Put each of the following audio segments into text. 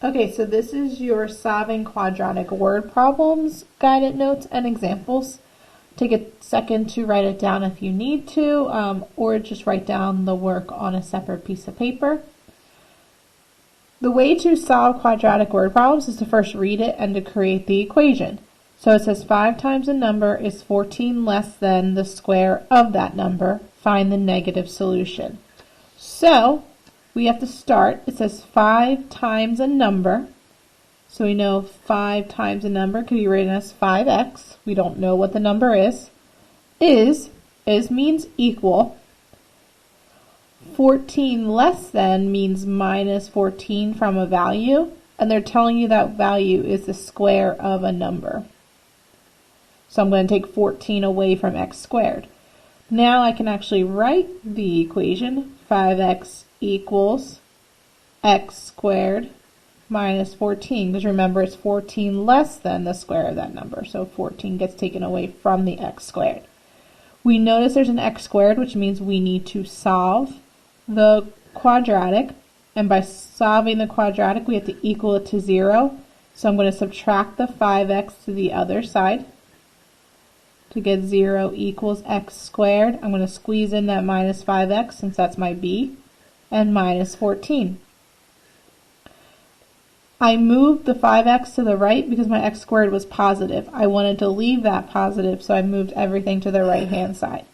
Okay, so this is your solving quadratic word problems, guided notes, and examples. Take a second to write it down if you need to, or just write down the work on a separate piece of paper. The way to solve quadratic word problems is to first read it and to create the equation. So it says 5 times a number is 14 less than the square of that number. Find the negative solution. So we have to start. It says 5 times a number. So we know 5 times a number could be written as 5x. We don't know what the number is. Is means equal. 14 less than means minus 14 from a value. And they're telling you that value is the square of a number. So I'm going to take 14 away from x squared. Now I can actually write the equation. 5x equals x squared minus 14, because remember it's 14 less than the square of that number, so 14 gets taken away from the x squared. We notice there's an x squared, which means we need to solve the quadratic, and by solving the quadratic we have to equal it to 0, so I'm going to subtract the 5x to the other side to get 0 equals x squared. I'm going to squeeze in that minus 5x since that's my b, and minus 14. I moved the 5x to the right because my x squared was positive. I wanted to leave that positive, so I moved everything to the right hand side.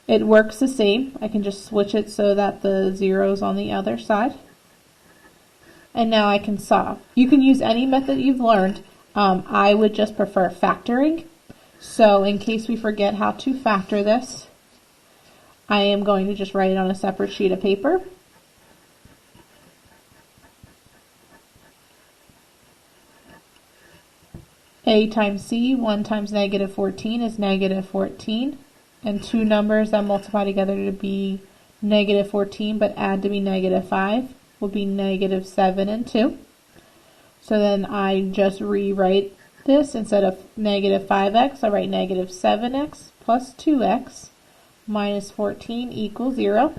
It works the same. I can just switch it so that the 0 is on the other side. And now I can solve. You can use any method you've learned. I would just prefer factoring. So in case we forget how to factor this, I am going to just write it on a separate sheet of paper. A times c, 1 times negative 14 is negative 14. And two numbers that multiply together to be negative 14 but add to be negative 5 will be negative 7 and 2. So then I just rewrite this. Instead of negative 5x, I write negative 7x plus 2x minus 14 equals 0.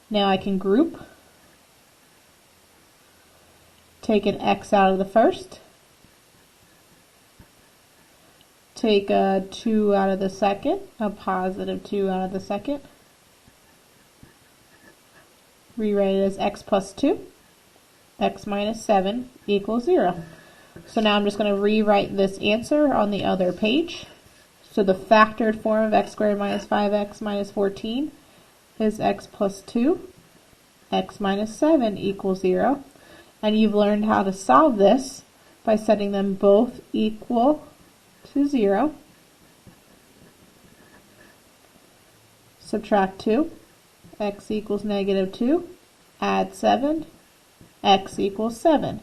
Now I can group. Take an x out of the first. Take a 2 out of the second, a positive 2 out of the second. Rewrite it as x plus 2, x minus 7 equals 0. So now I'm just going to rewrite this answer on the other page. So the factored form of x squared minus 5x minus 14 is x plus 2, x minus 7 equals 0. And you've learned how to solve this by setting them both equal to 0. Subtract 2, x equals negative 2, add 7, x equals 7.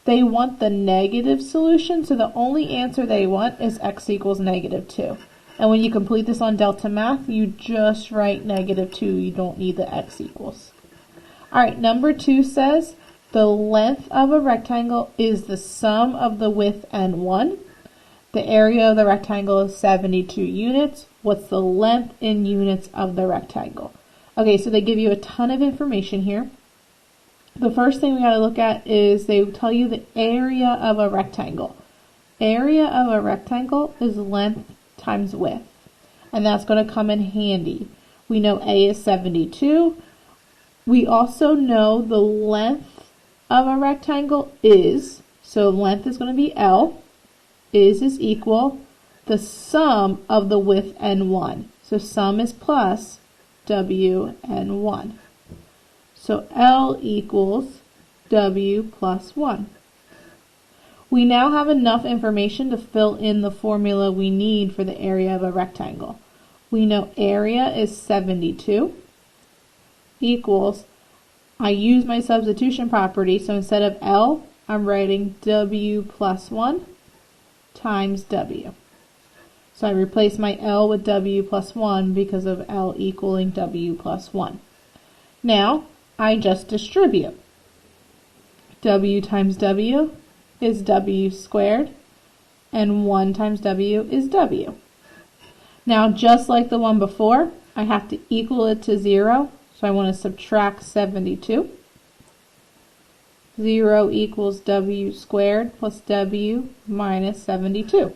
They want the negative solution, so the only answer they want is x equals negative 2. And when you complete this on Delta Math, you just write negative 2. You don't need the x equals. Alright, number 2 says the length of a rectangle is the sum of the width and 1. The area of the rectangle is 72 units. What's the length in units of the rectangle? Okay, so they give you a ton of information here. The first thing we got to look at is they tell you the area of a rectangle. Area of a rectangle is length times width, and that's going to come in handy. We know A is 72. We also know the length of a rectangle is, so length is going to be L. Is equal the sum of the width and 1. So sum is plus W and 1. So L equals W plus 1. We now have enough information to fill in the formula we need for the area of a rectangle. We know area is 72 equals, I use my substitution property, so instead of L, I'm writing W plus 1 times W. So I replace my L with W plus 1 because of L equaling W plus 1. Now, I just distribute. W times W is W squared, and 1 times W is W. Now, just like the one before, I have to equal it to 0, so I want to subtract 72. 0 equals w squared plus w minus 72.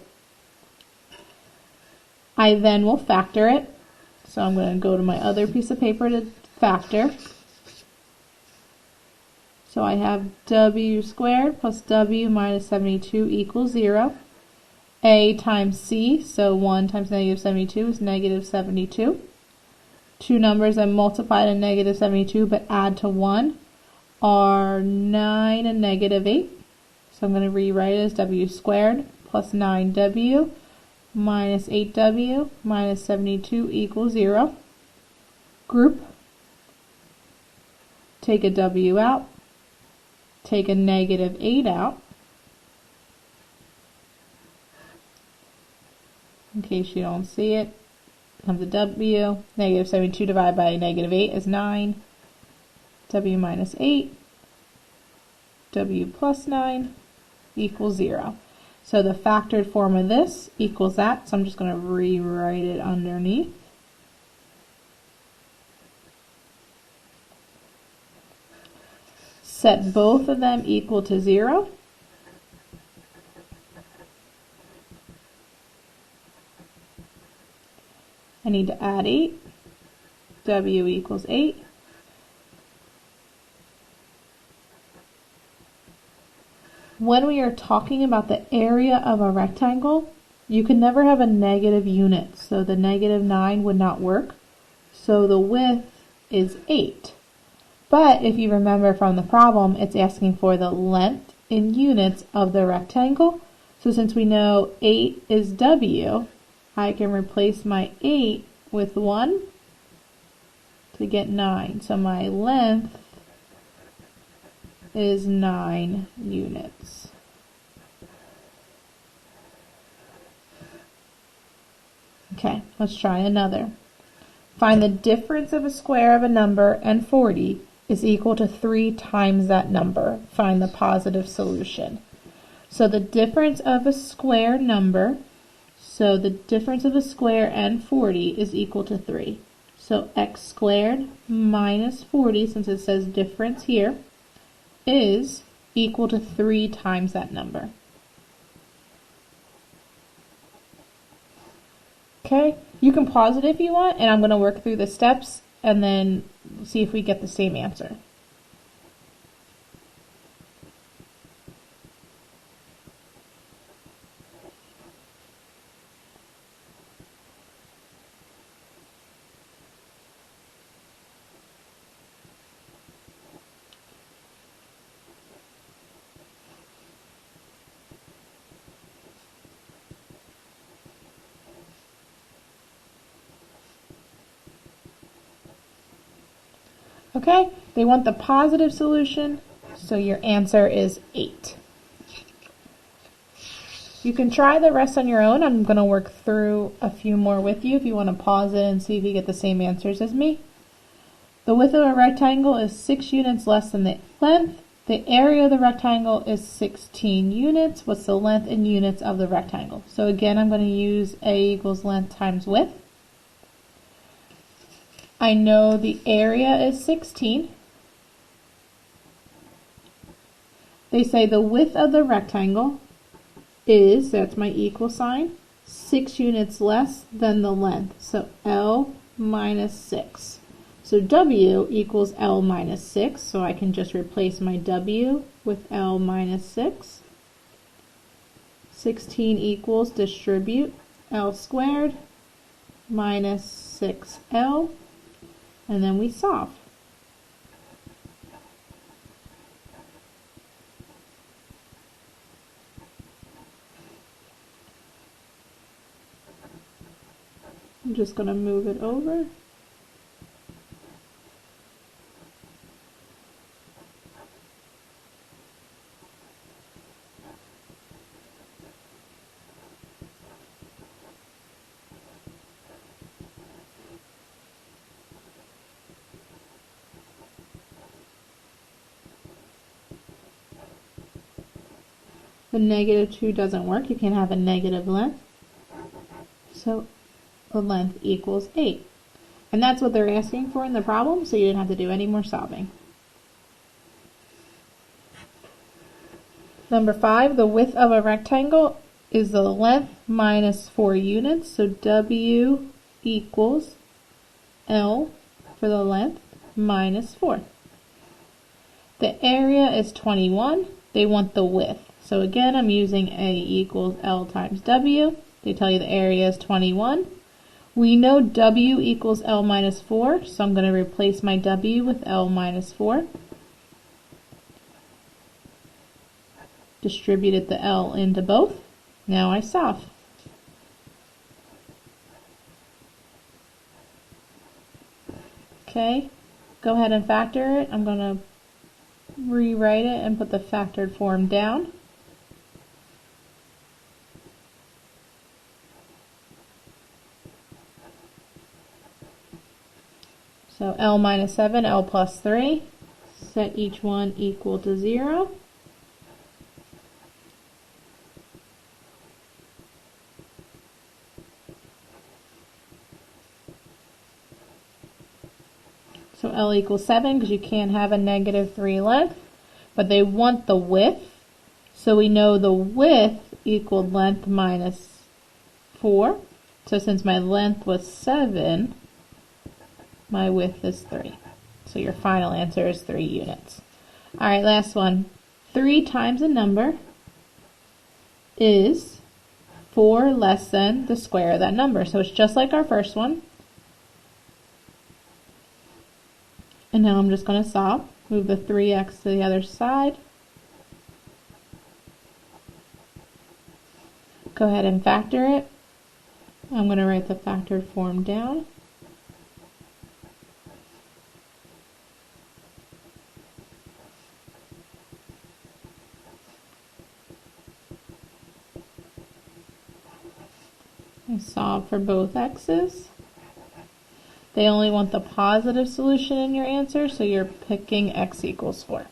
I then will factor it. So I'm going to go to my other piece of paper to factor. So I have w squared plus w minus 72 equals 0. A times c, so 1 times negative 72 is negative 72. Two numbers that multiply to negative 72 but add to 1 are 9 and negative 8. So I'm going to rewrite it as w squared plus 9w minus 8w minus 72 equals 0. Group. Take a w out. Take a negative 8 out. In case you don't see it, comes a w. Negative 72 divided by negative 8 is 9. W minus 8, w plus 9 equals 0. So the factored form of this equals that, so I'm just going to rewrite it underneath. Set both of them equal to 0. I need to add 8. W equals 8. When we are talking about the area of a rectangle, you can never have a negative unit, so the negative 9 would not work. So the width is 8. But if you remember from the problem, it's asking for the length in units of the rectangle. So since we know 8 is w, I can replace my 8 with 1 to get 9. So my length is 9 units. Okay, let's try another. Find the difference of a square of a number and 40 is equal to 3 times that number. Find the positive solution. So the difference of a square number, so the difference of a square and 40 is equal to 3. So x squared minus 40, since it says difference here, is equal to 3 times that number. Okay, you can pause it if you want, and I'm going to work through the steps and then see if we get the same answer. Okay, they want the positive solution, so your answer is 8. You can try the rest on your own. I'm going to work through a few more with you if you want to pause it and see if you get the same answers as me. The width of a rectangle is 6 units less than the length. The area of the rectangle is 16 units. What's the length in units of the rectangle? So again, I'm going to use A equals length times width. I know the area is 16. They say the width of the rectangle is, that's my equal sign, 6 units less than the length. So L minus 6. So W equals L minus 6. So I can just replace my W with L minus 6. 16 equals distribute L squared minus 6L. And then we solve. I'm just going to move it over. The negative 2 doesn't work. You can't have a negative length. So the length equals 8. And that's what they're asking for in the problem, so you didn't have to do any more solving. Number 5, the width of a rectangle is the length minus 4 units. So W equals L for the length minus 4. The area is 21. They want the width. So again, I'm using A equals L times W. They tell you the area is 21. We know W equals L minus 4, so I'm going to replace my W with L minus 4. Distributed the L into both. Now I solve. Okay, go ahead and factor it. I'm going to rewrite it and put the factored form down. So L minus 7, L plus 3. Set each one equal to 0. So L equals 7 because you can't have a negative 3 length. But they want the width. So we know the width equaled length minus 4. So since my length was 7, my width is 3. So your final answer is 3 units. Alright, last one. 3 times a number is 4 less than the square of that number. So it's just like our first one. And now I'm just going to solve. Move the 3x to the other side. Go ahead and factor it. I'm going to write the factored form down. I solve for both x's. They only want the positive solution in your answer, so you're picking x equals 4.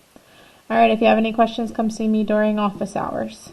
Alright, if you have any questions, come see me during office hours.